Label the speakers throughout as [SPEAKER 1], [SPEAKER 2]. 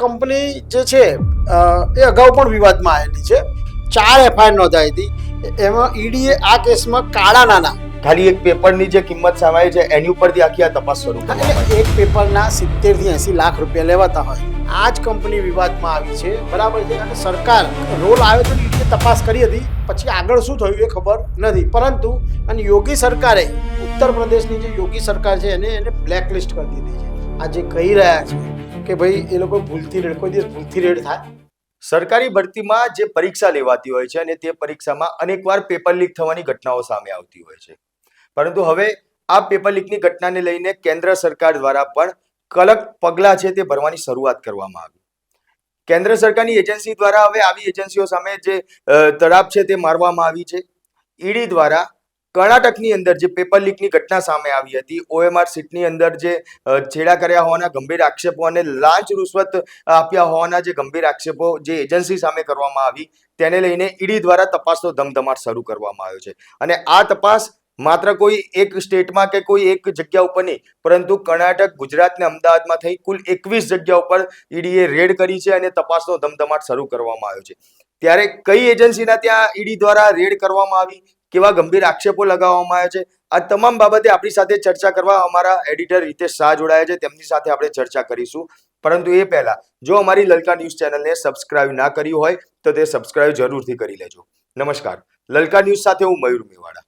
[SPEAKER 1] Company જે છે એ અગાઉ પણ વિવાદમાં આવેલી છે. 4 એફઆઈઆર નોંધાઈ હતી. એમાં ઈડીએ આ કેસમાં કાળા નાના
[SPEAKER 2] ખાલી એક પેપરની જે કિંમત સામે આવી છે એની ઉપરથી આખી આ તપાસ શરૂ કરવામાં આવી.
[SPEAKER 1] એક પેપરના 70 થી 80 લાખ રૂપિયા લેવાતા હોય આ જ કંપની વિવાદમાં આવી છે. બરાબર છે. અને સરકાર રોલ આવ્યો તો ઈડીએ તપાસ કરી હતી. પછી આગળ શું થયું એ ખબર નથી. પરંતુ અને યોગી સરકારે ઉત્તર પ્રદેશની જે યોગી સરકાર છે એને બ્લેકલિસ્ટ કરી દીધી છે. આ જે કહી રહ્યા છે કે ભાઈ એ લોકો ભૂલથી રેડ, કોઈ દિવસ ભૂલથી રેડ થાય.
[SPEAKER 2] સરકારી ભરતીમાં જે પરીક્ષા લેવાતી હોય છે અને તે પરીક્ષામાં અનેકવાર પેપર લીક થવાની ઘટનાઓ સામે આવતી હોય છે. પરંતુ હવે આ પેપર લીકની ઘટનાને લઈને કેન્દ્ર સરકાર દ્વારા પણ કડક પગલાં છે તે ભરવાની શરૂઆત કરવામાં આવી. કેન્દ્ર સરકારની એજન્સી દ્વારા હવે આવી એજન્સીઓ સામે જે તડાપ છે તે મારવામાં આવી છે. ઈડી દ્વારા કર્ણાટકની અંદર જે પેપર લીકની ઘટના સામે આવી હતી, ઓએમઆર સીટની અંદર જે છેડા કર્યા હોવાના ગંભીર આક્ષેપો અને લાંચ રૂશ્વત આપ્યા હોવાના જે ગંભીર આક્ષેપો જે એજન્સી સામે કરવામાં આવી તેને લઈને ઈડી દ્વારા તપાસનો ધમધમાટ શરૂ કરવામાં આવ્યો છે. અને આ તપાસ માત્ર કોઈ એક સ્ટેટમાં કે કોઈ એક જગ્યા ઉપર નહીં, પરંતુ કર્ણાટક, ગુજરાત ને અમદાવાદમાં થઈ કુલ 21 જગ્યા ઉપર ઈડીએ રેડ કરી છે અને તપાસનો ધમધમાટ શરૂ કરવામાં આવ્યો છે. ત્યારે કઈ એજન્સીના ત્યાં ઈડી દ્વારા રેડ કરવામાં આવી, કેવા ગંભીર આક્ષેપો લગાવવામાં આવ્યા છે, આ તમામ બાબતે આપણી સાથે ચર્ચા કરવા અમારા એડિટર રિતેશ શાહ જોડાયા છે. તેમની સાથે આપણે ચર્ચા કરીશું. પરંતુ એ પહેલા જો અમારી લલકા ન્યૂઝ ચેનલને સબસ્ક્રાઇબ ના કરી હોય તો તે સબસ્ક્રાઇબ જરૂરથી કરી લેજો. નમસ્કાર, લલકા ન્યૂઝ સાથે હું મયુર મેવાડા.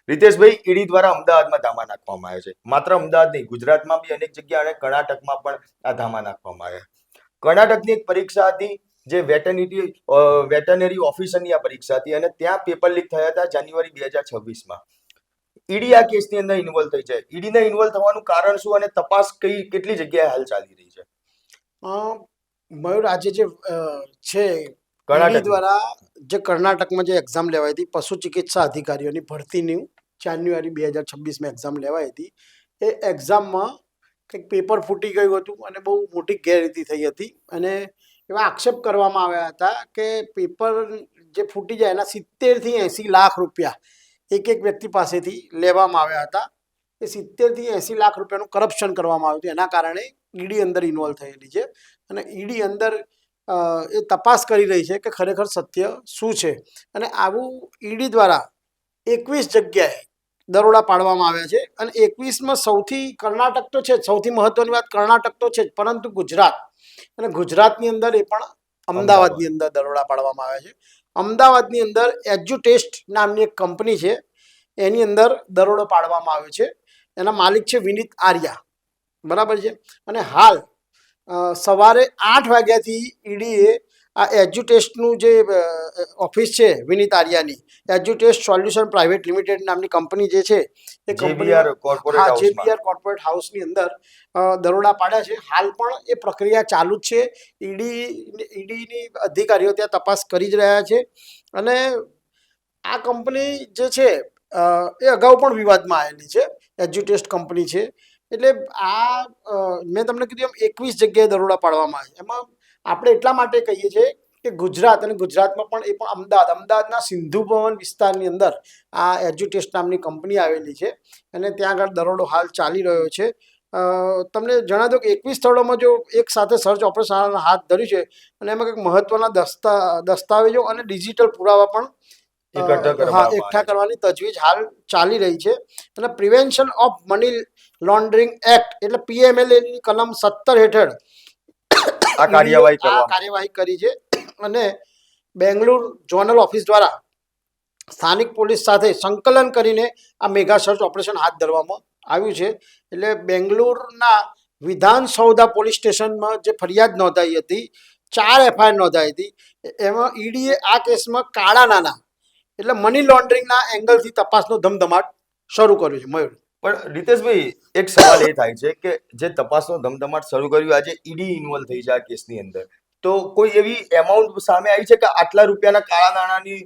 [SPEAKER 2] રિતેશભાઈ, ઈડી દ્વારા અમદાવાદમાં ધામા નાખવામાં આવ્યા છે. માત્ર અમદાવાદ નહીં, ગુજરાતમાં બી અનેક જગ્યા અને કર્ણાટકમાં પણ આ ધામા નાખવામાં આવ્યા. કર્ણાટકની એક પરીક્ષા હતી જે વેટરનરી ઓફિસરની આ પરીક્ષા હતી અને ત્યાં પેપર લીક થયા હતા જાન્યુઆરી 2026માં. ઈડી આ કેસની અંદર ઇન્વોલ્વ થઈ છે. ઈડીને ઇન્વોલ્વ થવાનું કારણ શું અને તપાસ કેટલી જગ્યાએ હાલ ચાલી રહી છે?
[SPEAKER 1] મયુર, આજે જે છે ઈડી દ્વારા જે કર્ણાટકમાં જે એક્ઝામ લેવાઈ હતી પશુ ચિકિત્સા અધિકારીઓની ભરતીની જાન્યુઆરી 2026માં એક્ઝામ લેવાઈ હતી. એ એક્ઝામમાં કંઈક પેપર ફૂટી ગયું હતું અને બહુ મોટી ગેરરીતિ થઈ હતી. અને એવા આક્ષેપ કરવામાં આવ્યા હતા કે પેપર જે ફૂટી જાય એના 70 થી 80 લાખ રૂપિયા એક વ્યક્તિ પાસેથી લેવામાં આવ્યા હતા. એ 70 થી 80 લાખ રૂપિયાનું કરપ્શન કરવામાં આવ્યું હતું. એના કારણે ઈડી અંદર ઇન્વોલ્વ થયેલી છે અને ઈડી અંદર એ તપાસ કરી રહી છે કે ખરેખર સત્ય શું છે. અને આવું ઈડી દ્વારા 21 જગ્યાએ દરોડા પાડવામાં આવ્યા છે. અને 21માં સૌથી કર્ણાટક તો છે જ, સૌથી મહત્વની વાત કર્ણાટક તો છે જ, પરંતુ ગુજરાત અને ગુજરાતની અંદર એ પણ અમદાવાદની અંદર દરોડા પાડવામાં આવ્યા છે. અમદાવાદની અંદર એજ્યુટેસ્ટ નામની એક કંપની છે, એની અંદર દરોડો પાડવામાં આવ્યો છે. એના માલિક છે વિનીત આર્યા. બરાબર છે. અને હાલ સવારે 8 વાગ્યાથી ઈડીએ આ એજ્યુટેસ્ટનું જે ઓફિસ છે વિનીત આર્યાની, એજ્યુટેસ્ટ સોલ્યુશન પ્રાઇવેટ લિમિટેડ નામની કંપની જે છે એ
[SPEAKER 2] જેબીઆર
[SPEAKER 1] કોર્પોરેટ હાઉસની અંદર દરોડા પાડ્યા છે. હાલ પણ એ પ્રક્રિયા ચાલુ જ છે. ઈડીની અધિકારીઓ ત્યાં તપાસ કરી જ રહ્યા છે. અને આ કંપની જે છે એ અગાઉ પણ વિવાદમાં આવેલી છે. એજ્યુટેસ્ટ કંપની છે. એટલે આ મેં તમને કીધું એમ 21 જગ્યાએ દરોડા પાડવામાં આવે. એમાં આપણે એટલા માટે કહીએ છીએ કે ગુજરાત અને ગુજરાતમાં પણ એ પણ અમદાવાદના સિંધુ ભવન વિસ્તારની અંદર આ એજ્યુટેસ્ટ નામની કંપની આવેલી છે અને ત્યાં આગળ દરોડો હાલ ચાલી રહ્યો છે. તમને જણાવી દઉં કે 21 સ્થળોમાં જો એક સાથે સર્ચ ઓપરેશન હાથ ધર્યું છે અને એમાં કંઈક મહત્વના દસ્તાવેજો અને ડિજિટલ પુરાવા પણ એકઠા કરવાની તજવીજ હાલ ચાલી રહી છે. અને prevention of money laundering act એટલે PMLA ની કલમ 17 હેઠળ આ કાર્યવાહી કરી છે. અને બેંગ્લોર ઝોનલ ઓફિસ દ્વારા સ્થાનિક પોલીસ સાથે સંકલન કરીને આ મેગા સર્ચ ઓપરેશન હાથ ધરવામાં આવ્યું છે. એટલે બેંગ્લોરના વિધાનસૌધા પોલીસ સ્ટેશનમાં જે ફરિયાદ નોંધાઈ હતી, 4 એફઆઈઆર નોંધાઈ હતી, એમાં ઈડીએ આ કેસમાં કાળા નાના એટલે મની લોન્ડરિંગના એંગલથી તપાસનો ધમધમાટ શરૂ કર્યો છે. મયુર,
[SPEAKER 2] પણ રીતેશભાઈ, એક સવાલ એ થાય છે કે જે તપાસનો ધમધમાટ શરૂ કર્યું, આજે ઈડી ઇન્વોલ્વ થઈ છે આ કેસની અંદર, તો કોઈ એવી એમાઉન્ટ સામે આવી છે કે આટલા રૂપિયાના કાળા નાણાંની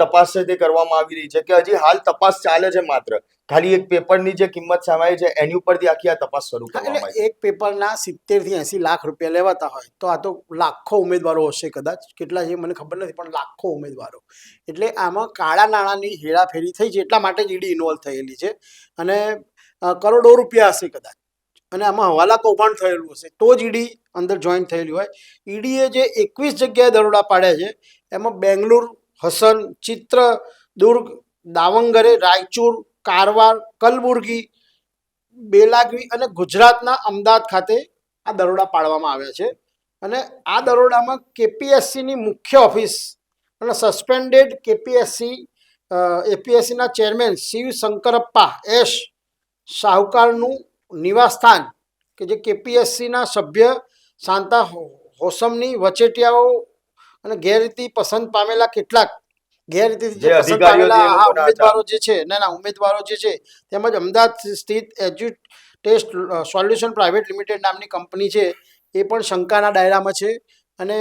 [SPEAKER 2] તપાસ છે તે કરવામાં આવી રહી છે, કે હજી હાલ તપાસ ચાલે છે, માત્ર ખાલી એક પેપરની જે કિંમત સામે આવી છે એની ઉપરથી આખી આ તપાસ શરૂ કરવામાં આવી
[SPEAKER 1] એટલે એક પેપરના 70 થી 80 લાખ રૂપિયા લેવાતા હોય તો આ તો લાખો ઉમેદવારો હશે, કદાચ કેટલા છે મને ખબર નથી, પણ લાખો ઉમેદવારો. એટલે આમાં કાળા નાણાંની હેરાફેરી થઈ છે, એટલા માટે જ ઈડી ઇન્વોલ્વ થયેલી છે. અને કરોડો રૂપિયા હશે કદાચ, અને આમાં હવાલા કૌભાંડ થયેલું હશે તો જ ઈડી અંદર જોઈન થયેલી હોય. ઈડીએ જે 21 જગ્યાએ દરોડા પાડ્યા છે એમાં બેંગ્લોર, હસન, ચિત્રદુર્ગ, દાવંગરે, રાયચુર, કારવાર, કલબુર્ગી, બેલાગવી અને ગુજરાતના અમદાવાદ ખાતે આ દરોડા પાડવામાં આવ્યા છે. અને આ દરોડામાં કેપીએસસીની મુખ્ય ઓફિસ અને સસ્પેન્ડેડ એપીએસસીના ચેરમેન શિવ શંકરપ્પા એસ શાહુકારનું નિવાસસ્થાન, કે જે કેપીએસસીના સભ્ય શાંતા હોસમની વચેટિયાઓ અને ગેરરીતિ પસંદ પામેલા કેટલાક ગેરરીતિથી
[SPEAKER 2] જે
[SPEAKER 1] પસંદ
[SPEAKER 2] અધિકારીઓ
[SPEAKER 1] પામેલા
[SPEAKER 2] જે લોકોના
[SPEAKER 1] ઉમેદવારો જે છે, ઉમેદવારો જે છે, તેમજ અમદાવાદ સ્થિત એજ્યુટેસ્ટ સોલ્યુશન પ્રાઇવેટ લિમિટેડ નામની કંપની છે એ પણ શંકાના દાયરામાં છે. અને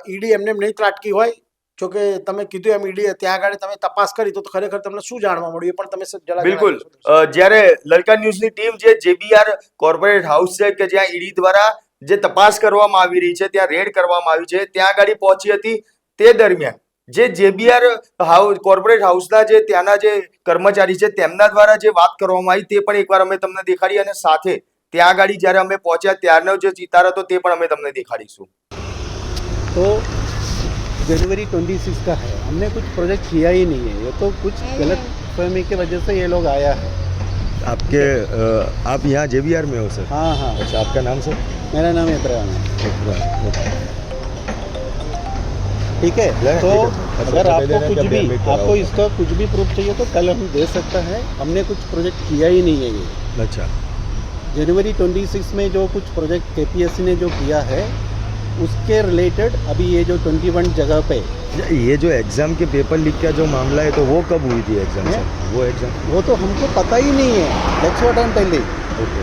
[SPEAKER 1] ઈડી એમને નહીં ત્રાટકી હોય. જો કે તમે કીધું એમ ઈડી ત્યાં આગળ તમે તપાસ કરી તો ખરેખર તમને શું જાણવા મળ્યું એ પણ તમે જરા
[SPEAKER 2] બિલકુલ.
[SPEAKER 1] જણાવી શકો.
[SPEAKER 2] જ્યારે લલકા ન્યૂઝની ટીમ જે જેબીઆર કોર્પોરેટ હાઉસ છે કે જ્યાં ઈડી દ્વારા જે તપાસ કરવામાં આવી રહી છે, ત્યાં રેડ કરવામાં આવી છે, ત્યાં આગળ પહોંચી હતી. તે દરમિયાન જે જેબીઆર હાઉસ કોર્પોરેટ હાઉસના જે ત્યાંના જે કર્મચારી છે તેમના દ્વારા જે વાત કરવામાં આવી તે પણ એકવાર અમે તમને દેખાડી, અને સાથે ત્યાં આગળ જ્યારે અમે પહોંચ્યા ત્યારનો જે ચિતાર હતો તે પણ અમે તમને દેખાડીશું.
[SPEAKER 3] तो जनवरी 26 का है, हमने कुछ प्रोजेक्ट किया ही नहीं है, ये तो कुछ गलत फहमी की वजह से ये लोग आया है.
[SPEAKER 4] आपके आप यहाँ जेबीआर में हो सर?
[SPEAKER 3] हाँ हाँ,
[SPEAKER 4] अच्छा, आपका नाम सर?
[SPEAKER 3] मेरा नाम इब्राहिम है. ठीक है, तो अगर आपको कुछ भी आपको इसका कुछ भी प्रूफ चाहिए तो कल हम दे सकता है. हमने कुछ प्रोजेक्ट किया ही नहीं है. ये
[SPEAKER 4] अच्छा,
[SPEAKER 3] जनवरी 26 में जो कुछ प्रोजेक्ट केपीएससी ने जो किया है उसके रिलेटेड अभी ये जो 21 जगह पे
[SPEAKER 4] ये जो एग्जाम के पेपर लीक का जो मामला है तो वो कब हुई थी एग्जाम
[SPEAKER 3] हैं?
[SPEAKER 4] सर? वो एग्जाम
[SPEAKER 3] वो तो हमको पता ही नहीं है. That's what I am telling.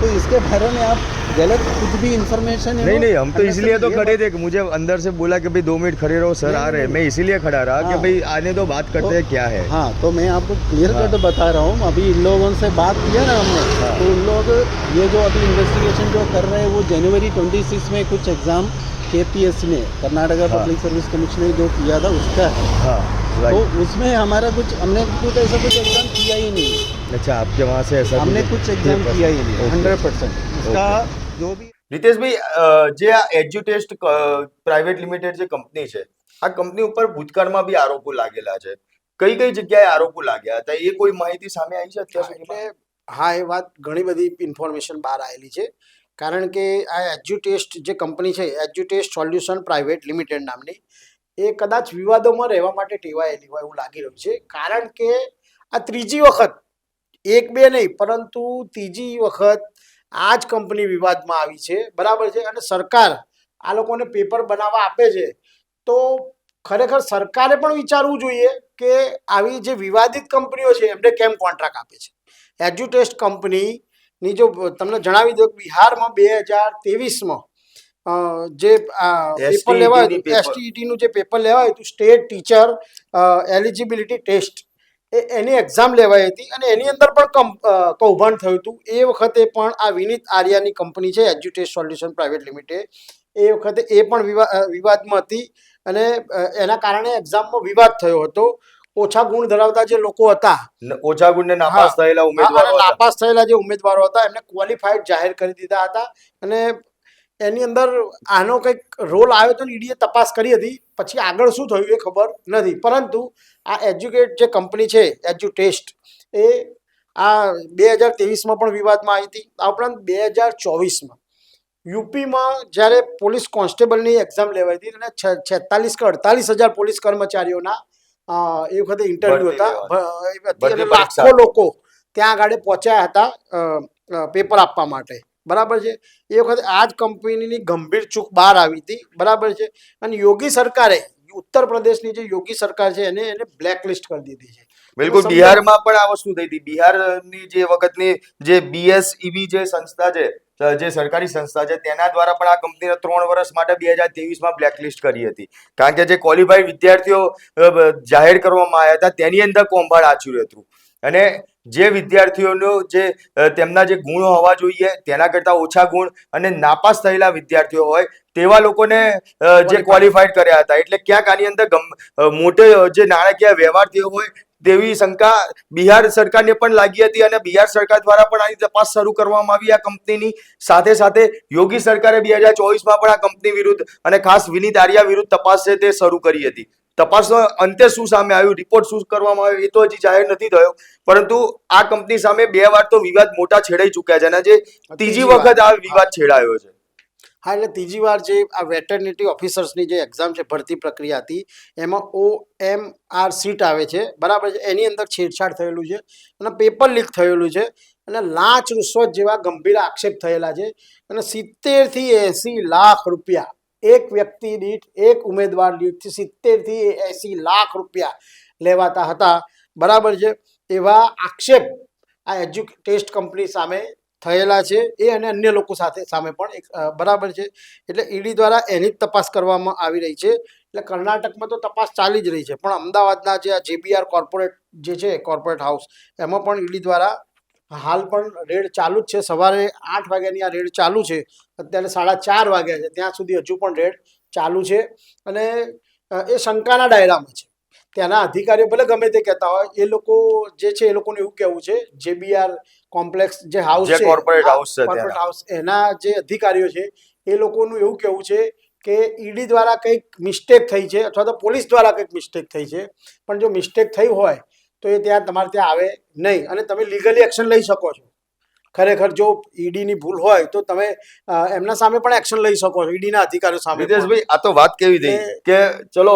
[SPEAKER 3] तो इसके बारे में आप गलत कुछ भी इंफॉर्मेशन
[SPEAKER 4] नहीं, हम तो इसलिए तो खड़े थे कि मुझे अंदर से बोला कि भाई 2 मिनट खड़े रहो सर, आ रहे हैं. मैं इसीलिए खड़ा रहा कि
[SPEAKER 3] हाँ.
[SPEAKER 4] भाई आने दो, बात करते हैं क्या है.
[SPEAKER 3] हाँ, तो मैं आपको क्लियर कट बता रहा हूँ. अभी इन लोगों से बात किया ना हमने, तो उन लोग ये जो अभी इन्वेस्टिगेशन जो कर रहे हैं वो जनवरी 26 में कुछ एग्जाम केपीएससी ने, कर्नाटका पब्लिक सर्विस कमीशन ने जो किया था उसका है.
[SPEAKER 4] हाँ,
[SPEAKER 3] तो
[SPEAKER 4] राइट.
[SPEAKER 3] उसमें हमारा कुछ हमने कुछ ऐसा कुछ एग्जाम किया ही नहीं है.
[SPEAKER 4] अच्छा, आपके वहाँ से ऐसा
[SPEAKER 3] हमने कुछ एग्जाम किया ही नहीं है.
[SPEAKER 4] Okay.
[SPEAKER 3] 100% उसका जो भी
[SPEAKER 2] રીતેશભાઈ, જે આ એજ્યુટેસ્ટ પ્રાઇવેટ લિમિટેડ જે કંપની છે, આ કંપની ઉપર ભૂતકાળમાં બી આરોપો લાગેલા છે. કઈ કઈ જગ્યાએ આરોપો લાગ્યા હતા એ કોઈ માહિતી સામે આવી છે અત્યાર સુધીમાં?
[SPEAKER 1] એટલે હા, એ વાત ઘણી બધી ઇન્ફોર્મેશન બહાર આવેલી છે. કારણ કે આ એજ્યુટેસ્ટ જે કંપની છે, એજ્યુટેસ્ટ સોલ્યુશન પ્રાઇવેટ લિમિટેડ નામની, એ કદાચ વિવાદોમાં રહેવા માટે ટેવાયેલી હોય એવું લાગી રહ્યું છે. કારણ કે આ ત્રીજી વખત, એક બે નહીં પરંતુ ત્રીજી વખત આ જ કંપની વિવાદમાં આવી છે, બરાબર છે. અને સરકાર આ લોકોને પેપર બનાવવા આપે છે તો ખરેખર સરકારે પણ વિચારવું જોઈએ કે આવી જે વિવાદિત કંપનીઓ છે એમને કેમ કોન્ટ્રાક્ટ આપે છે. એજ્યુટેસ્ટ કંપનીની જો તમને જણાવી દઉં, બિહારમાં 2023માં જે પેપર લેવાયું હતું, એસટીઈટીનું જે પેપર લેવાયું હતું, સ્ટેટ ટીચર એલિજિબિલિટી ટેસ્ટ, એની એક્ઝામ લેવાઈ હતી અને એની અંદર પણ કૌભાંડ થયું હતું. એ વખતે પણ આ વિનીત આર્યાની કંપની છે એજ્યુટેસ્ટ સોલ્યુશન પ્રાઇવેટ લિમિટેડ, એ વખતે એ પણ વિવાદમાં હતી અને એના કારણે એક્ઝામમાં વિવાદ થયો હતો. ઓછા ગુણ ધરાવતા જે લોકો હતા,
[SPEAKER 2] ઓછા ગુણને નાપાસ થયેલા ઉમેદવારો હતા.
[SPEAKER 1] નાપાસ થયેલા જે ઉમેદવારો હતા એમને ક્વોલિફાઈડ જાહેર કરી દીધા હતા. અને એની અંદર આનો કંઈક રોલ આવ્યો હતો, ઈડીએ તપાસ કરી હતી. પછી આગળ શું થયું એ ખબર નથી. પરંતુ આ એજ્યુકેટ જે કંપની છે એજ્યુટેસ્ટ, એ આ 2023માં પણ વિવાદમાં આવી હતી. આ ઉપરાંત 2024માં યુપીમાં જ્યારે પોલીસ કોન્સ્ટેબલની એક્ઝામ લેવાઈ હતી અને 46 કે 48 હજાર પોલીસ કર્મચારીઓના એ વખતે ઇન્ટરવ્યુ હતા અને લાખો લોકો ત્યાં આગળ પહોંચ્યા હતા પેપર આપવા માટે, બરાબર છે. એ વખતે આ જ કંપનીની ગંભીર ચૂક બહાર આવી હતી, બરાબર છે. અને યોગી સરકારે, ઉત્તર પ્રદેશની જે યોગી સરકાર છે એને બ્લેકલિસ્ટ કરી દીધી છે.
[SPEAKER 2] બિલકુલ, બિહારમાં પણ આ વસ્તુ થઈ હતી. બિહારની જે વખતની જે બીએસઈબી જે સંસ્થા છે જે સરકારી સંસ્થા છે તેના દ્વારા પણ આ કંપનીને 3 વર્ષ માટે 2023માં બ્લેકલિસ્ટ કરી હતી, કારણ કે જે ક્વોલિફાઈડ વિદ્યાર્થીઓ જાહેર કરવામાં આવ્યા હતા તેની અંદર કૌભાંડ આચર્યું હતું, અને જે વિદ્યાર્થીઓનો જે તેમના જે ગુણ હોવા જોઈએ તેના કરતા ઓછા ગુણ અને નાપાસ થયેલા વિદ્યાર્થીઓ હોય તેવા લોકોને જે ક્વોલિફાઈડ કર્યા હતા, એટલે ક્યાંક આની અંદર મોટે જે નાણાકીય વ્યવહાર થયો હોય તેવી શંકા બિહાર સરકારને પણ લાગી હતી, અને બિહાર સરકાર દ્વારા પણ આની તપાસ શરૂ કરવામાં આવી આ કંપનીની. સાથે સાથે યોગી સરકારે 2024માં પણ આ કંપની વિરુદ્ધ અને ખાસ વિનીત આર્યા વિરુદ્ધ તપાસ છે તે શરૂ કરી હતી. તપાસનો અંતે શું સામે આવ્યું, રિપોર્ટ શું કરવામાં આવ્યો એ તો હજી જાહેર નથી થયો, પરંતુ આ કંપની સામે 2 વાર તો વિવાદ મોટા છેડાઈ ચૂક્યા છે, અને જે ત્રીજી વખત આ વિવાદ છેડાયો છે.
[SPEAKER 1] હા, એટલે ત્રીજી વાર જે આ વેટરનિટી ઓફિસર્સની જે એક્ઝામ છે, ભરતી પ્રક્રિયા હતી, એમાં OMR સીટ આવે છે, બરાબર છે, એની અંદર છેડછાડ થયેલું છે અને પેપર લીક થયેલું છે અને લાંચ રૂશ્વત જેવા ગંભીર આક્ષેપ થયેલા છે, અને 70 થી 80 લાખ રૂપિયા એક વ્યક્તિ દીઠ, એક ઉમેદવાર દીઠ 70 થી 80 લાખ રૂપિયા લેવાતા હતા, બરાબર છે. એવા આક્ષેપ આ ટેસ્ટ કંપની સામે થયેલા છે, એ અને અન્ય લોકો સામે પણ બરાબર છે. એટલે ઈડી દ્વારા એની જ તપાસ કરવામાં આવી રહી છે. એટલે કર્ણાટકમાં તો તપાસ ચાલી જ રહી છે, પણ અમદાવાદના જે આ JBR કોર્પોરેટ જે છે, કોર્પોરેટ હાઉસ, એમાં પણ ઈડી દ્વારા હાલ પણ રેડ ચાલુ જ છે. સવારે 8 વાગ્યાની આ રેડ ચાલુ છે, અત્યારે 4:30 વાગ્યા છે, ત્યાં સુધી હજુ પણ રેડ ચાલુ છે, અને એ શંકાના દાયરામાં છે. ત્યાંના અધિકારીઓ ભલે ગમે તે કહેતા હોય, એ લોકો જે છે એ લોકોનું એવું કહેવું છે, JBR કોમ્પ્લેક્સ જે હાઉસ છે,
[SPEAKER 2] કોર્પોરેટ
[SPEAKER 1] હાઉસ, એના જે અધિકારીઓ છે એ લોકોનું એવું કહેવું છે કે ઈડી દ્વારા કંઈક મિસ્ટેક થઈ છે, અથવા તો પોલીસ દ્વારા કંઈક મિસ્ટેક થઈ છે, પણ જો મિસ્ટેક થઈ હોય તો એ તમારે ત્યાં આવે નહીં, અને તમે લીગલી એક્શન લઈ શકો છો. ખરેખર જો ઈડીની ભૂલ હોય તો તમે એમના સામે પણ એક્શન લઈ શકો છો, ઈડીના અધિકારીઓ સામે.
[SPEAKER 2] રીતેશભાઈ, આ તો વાત કેવી થઈ કે ચલો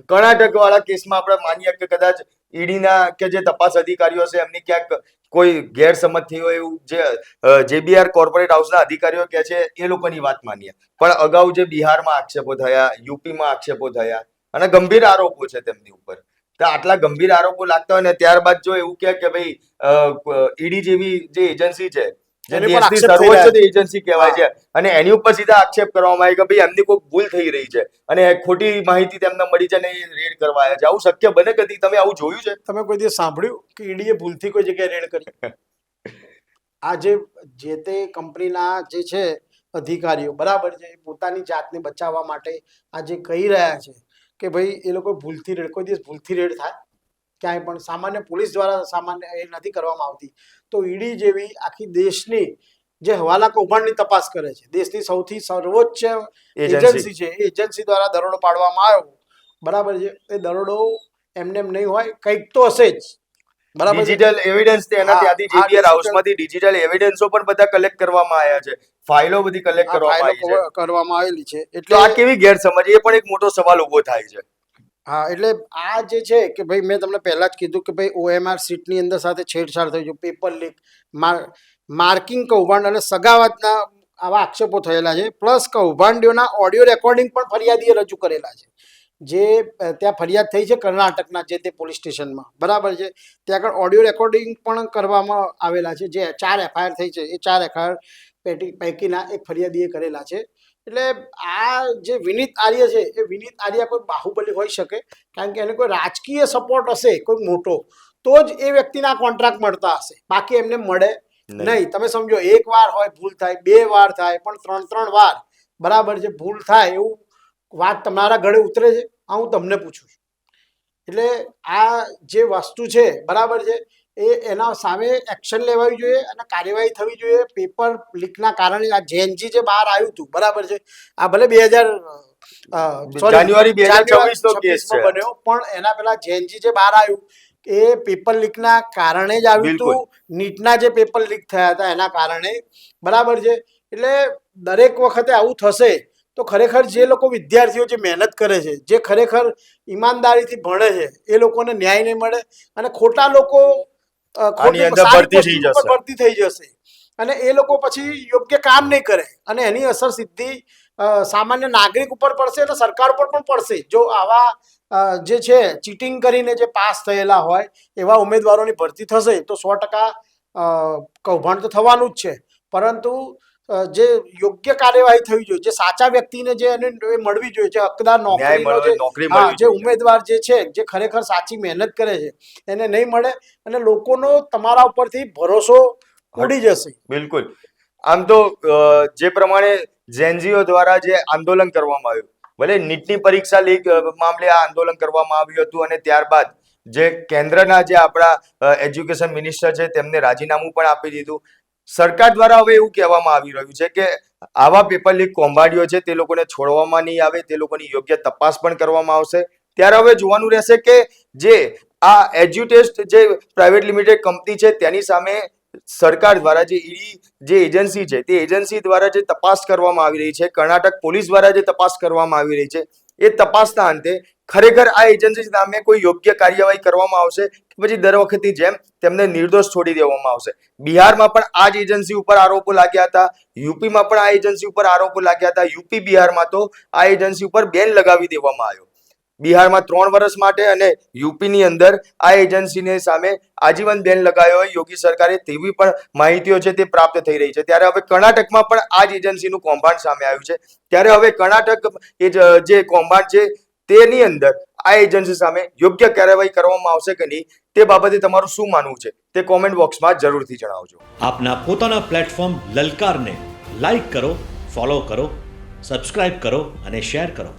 [SPEAKER 2] કર્ણાટક વાળા કેસમાં આપણે માનીએ કે કદાચ ઈડીના કે જે તપાસ અધિકારીઓ છે એમની ક્યાંક કોઈ ગેરસમજ થઈ હોય, એવું જે JBR કોર્પોરેટ હાઉસના અધિકારીઓ કહે છે એ લોકોની વાત માનીએ, પણ અગાઉ જે બિહારમાં આક્ષેપો થયા, યુપીમાં આક્ષેપો થયા અને ગંભીર આરોપો છે તેમની ઉપર, તો આટલા ગંભીર આરોપો લાગતા હોય ને ત્યારબાદ જો એવું કહે કે ભાઈ ઈડી જેવી જે એજન્સી છે, જે દેશની સર્વોચ્ચ એજન્સી કહેવાય છે, અને એની ઉપર સીધા આક્ષેપ કરવામાં આવે કે ભાઈ એમની કોઈ ભૂલ થઈ રહી છે અને ખોટી માહિતી તેમને મળી છે ને એ રેડ કરવા આવ્યા છે. આવું શક્ય બને કદી? તમે આવું જોયું છે?
[SPEAKER 1] તમે કોઈ દિવસ સાંભળ્યું કે ઈડીએ ભૂલથી કોઈ જગ્યાએ રેડ કરી? આ જે તે કંપનીના જે છે અધિકારીઓ, બરાબર છે, એ પોતાની જાતને બચાવવા માટે આ જે કહી રહ્યા છે કે ભાઈ એ લોકો ભૂલથી રેડ, કોઈ દિવસ ભૂલથી રેડ થાય ક્યાંય પણ? સામાન્ય પોલીસ દ્વારા સામાન્ય એ નથી કરવામાં આવતી. તો ઈડી જેવી આખી દેશની જે હવાલા કૌભાંડની તપાસ કરે છે, દેશની સૌથી સર્વોચ્ચ એજન્સી છે, એ એજન્સી દ્વારા દરોડો પાડવામાં આવ્યો, બરાબર છે. એ દરોડો એમને એમ નહીં હોય, કંઈક તો હશે જ, બરાબર.
[SPEAKER 2] ડિજિટલ એવિડન્સ તેના ત્યાંથી JBR હાઉસમાંથી ડિજિટલ એવિડન્સો પણ બધા કલેક્ટ કરવામાં આવ્યા છે, ફાઇલો બધી કલેક્ટ
[SPEAKER 1] કરવામાં આવેલી છે.
[SPEAKER 2] એટલે આ કેવી ગેરસમજ, એ પણ એક મોટો સવાલ ઉભો થાય છે.
[SPEAKER 1] હા, એટલે આ જે છે કે ભાઈ મેં તમને પહેલા જ કીધું કે ભાઈ OMR સીટની અંદર સાથે છેડછાડ થઈ છે, પેપર લીક, માર્કિંગ કૌભાંડ અને સગાવતના આવા આક્ષેપો થયેલા છે. પ્લસ કૌભાંડીઓના ઓડિયો રેકોર્ડિંગ પણ ફરિયાદીએ રજૂ કરેલા છે, જે ત્યાં ફરિયાદ થઈ છે કર્ણાટકના જે તે પોલીસ સ્ટેશનમાં, બરાબર છે. ત્યાં આગળ ઓડિયો રેકોર્ડિંગ પણ કરવામાં આવેલા છે. જે 4 FIR થઈ છે, એ 4 FIR પૈકીના એક ફરિયાદીએ કરેલા છે. એટલે આ જે વિનીત આર્ય છે, એ વિનીત આર્ય કોઈ બાહુબલી હોઈ શકે, કારણ કે એને કોઈ રાજકીય સપોર્ટ હશે કોઈ મોટો, તો જ એ વ્યક્તિના કોન્ટ્રાક્ટ મળતા હશે, બાકી એમને મળે નહીં. તમે સમજો, 1 વાર હોય ભૂલ થાય, 2 વાર થાય, પણ 3 વાર, બરાબર છે, ભૂલ થાય એવું વાત તમારા ગળે ઉતરે છે? આ હું તમને પૂછું છું. એટલે આ જે વસ્તુ છે, બરાબર છે, એના સામે એક્શન લેવાવી જોઈએ અને કાર્યવાહી થવી જોઈએ. પેપર લીકના કારણે આ જેનજી જે બહાર આવ્યું હતું, બરાબર છે, આ ભલે
[SPEAKER 2] જાન્યુઆરી 2026
[SPEAKER 1] બન્યો, પણ એના પહેલા જેનજી જે બહાર આવ્યું એ પેપર લીકના કારણે જ આવ્યું હતું. નીટના જે પેપર લીક થયા હતા એના કારણે, બરાબર છે. એટલે દરેક વખતે આવું થશે તો ખરેખર જે લોકો વિદ્યાર્થીઓ જે મહેનત કરે છે, જે ખરેખર ઈમાનદારીથી ભણે છે, એ લોકોને ન્યાય નહીં મળે, અને ખોટા લોકો ભરતી થઈ જશે, અને એ લોકો પછી યોગ્ય કામ નહીં કરે, અને એની અસર સીધી સામાન્ય નાગરિક ઉપર પડશે અને સરકાર ઉપર પણ પડશે. જો આવા જે છે ચીટિંગ કરીને જે પાસ થયેલા હોય એવા ઉમેદવારોની ભરતી થશે તો 100% કૌભાંડ તો થવાનું જ છે, પરંતુ જે યોગ્ય કાર્યવાહી થવી જોઈએ, જે સાચા વ્યક્તિને જે એને એ મળવી જોઈએ, જે હકદાર નોકરીનો જે
[SPEAKER 2] નોકરી
[SPEAKER 1] હા
[SPEAKER 2] મળવી
[SPEAKER 1] જે
[SPEAKER 2] જોઈએ.
[SPEAKER 1] ઉમેદવાર જે છે, જે ખરેખર સાચી મહેનત કરે છે, એને નહીં મળે અને લોકોનો તમારા ઉપરથી ભરોસો ઉડી જશે.
[SPEAKER 2] બિલકુલ. આમ તો જે પ્રમાણે જેનજીઓ દ્વારા જે આંદોલન કરવામાં આવ્યું, ભલે નીટની પરીક્ષા લીક મામલે આ આંદોલન કરવામાં આવ્યું હતું અને ત્યારબાદ જે કેન્દ્રના જે આપણા એજ્યુકેશન મિનિસ્ટર છે તેમને રાજીનામું પણ આપી દીધું. સરકાર દ્વારા હવે એવું કહેવામાં આવી રહ્યું છે કે આવા પેપર લીક કૌભાંડીઓ છે તે લોકોને છોડવામાં નહીં આવે, તે લોકોની યોગ્ય તપાસ પણ કરવામાં આવશે. ત્યારે હવે જોવાનું રહેશે કે જે આ એજ્યુટેસ્ટ જે પ્રાઇવેટ લિમિટેડ કંપની છે તેની સામે સરકાર દ્વારા જે ઈડી જે એજન્સી છે તે એજન્સી દ્વારા જે તપાસ કરવામાં આવી રહી છે, કર્ણાટક પોલીસ દ્વારા જે તપાસ કરવામાં આવી રહી છે, એ તપાસના અંતે ખરેખર આ એજન્સી સામે કોઈ યોગ્ય કાર્યવાહી કરવામાં આવશે કે પછી દર વખતની જેમ તેમને નિર્દોષ છોડી દેવામાં આવશે. બિહારમાં પણ આ જ એજન્સી ઉપર આરોપો લાગ્યા હતા, યુપીમાં પણ આ એજન્સી ઉપર આરોપો લાગ્યા હતા. યુપી બિહારમાં તો આ એજન્સી ઉપર બેન લગાવી દેવામાં આવ્યો. બિહારમાં 3 વર્ષ માટે અને યુપીની અંદર આ એજન્સીને સામે આજીવન બેન લગાવ્યો હોય યોગી સરકારે, તેવી પણ માહિતીઓ છે તે પ્રાપ્ત થઈ રહી છે. ત્યારે હવે કર્ણાટકમાં પણ આ જ એજન્સીનું કૌભાંડ સામે આવ્યું છે. ત્યારે હવે કર્ણાટક જે કૌભાંડ છે તેની અંદર આ એજન્સી સામે યોગ્ય કાર્યવાહી કરવામાં આવશે કે નહીં તે બાબતે તમારું શું માનવું છે તે કોમેન્ટ બોક્સમાં જરૂરથી જણાવજો.
[SPEAKER 5] આપના પોતાના પ્લેટફોર્મ લલકારને લાઈક કરો, ફોલો કરો, સબસ્ક્રાઇબ કરો અને શેર કરો.